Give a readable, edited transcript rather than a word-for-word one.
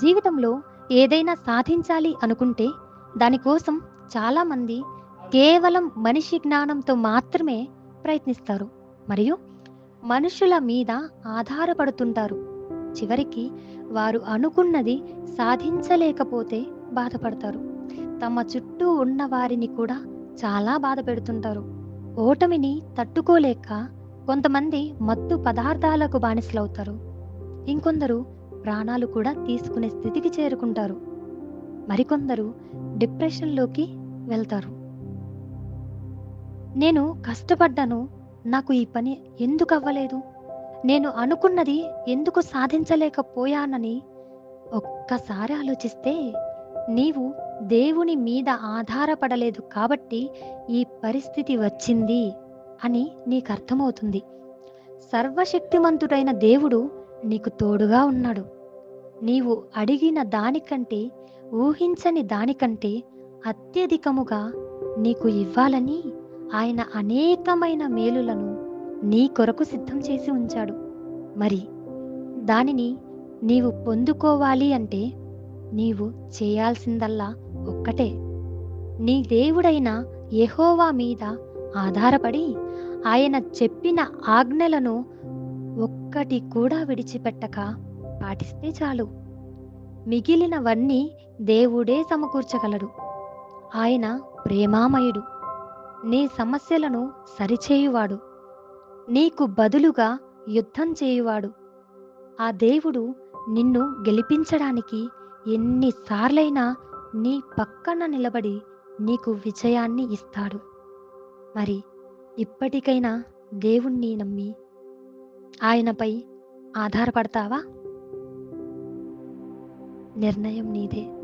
జీవితంలో ఏదైనా సాధించాలి అనుకుంటే దానికోసం చాలామంది కేవలం మనిషి జ్ఞానంతో మాత్రమే ప్రయత్నిస్తారు మరియు మనుషుల మీద ఆధారపడుతుంటారు. చివరికి వారు అనుకున్నది సాధించలేకపోతే బాధపడతారు. తమ చుట్టూ ఉన్న వారిని కూడా చాలా బాధ పెడుతుంటారు. ఓటమిని తట్టుకోలేక కొంతమంది మత్తు పదార్థాలకు బానిసలవుతారు. ఇంకొందరు ప్రాణాలు కూడా తీసుకునే స్థితికి చేరుకుంటారు. మరికొందరు డిప్రెషన్‌లోకి వెళ్తారు. నేను కష్టపడ్డాను. నాకు ఈ పని ఎందుకవ్వలేదు? నేను అనుకున్నది ఎందుకు సాధించలేకపోయానని ఒక్కసారి ఆలోచిస్తే, నీవు దేవుని మీద ఆధారపడలేదు కాబట్టి ఈ పరిస్థితి వచ్చింది అని నీకర్థమవుతుంది. సర్వశక్తిమంతుడైన దేవుడు నీకు తోడుగా ఉన్నాడు. నీవు అడిగిన దానికంటే, ఊహించని దానికంటే అత్యధికముగా నీకు ఇవ్వాలని ఆయన అనేకమైన మేలులను నీ కొరకు సిద్ధం చేసి ఉంచాడు. మరి దానిని నీవు పొందుకోవాలి అంటే నీవు చేయాల్సిందల్లా ఒక్కటే. నీ దేవుడైన యెహోవా మీద ఆధారపడి ఆయన చెప్పిన ఆజ్ఞలను ఒక్కటి కూడా విడిచిపెట్టక పాటిస్తే చాలు. మిగిలినవన్నీ దేవుడే సమకూర్చగలడు. ఆయన ప్రేమామయుడు. నీ సమస్యలను సరిచేయువాడు. నీకు బదులుగా యుద్ధం చేయువాడు. ఆ దేవుడు నిన్ను గెలిపించడానికి ఎన్నిసార్లైనా నీ పక్కన నిలబడి నీకు విజయాన్ని ఇస్తాడు. మరి ఇప్పటికైనా దేవుణ్ణి నమ్మి ఆయనపై ఆధారపడతావా? నిర్ణయం నీదే.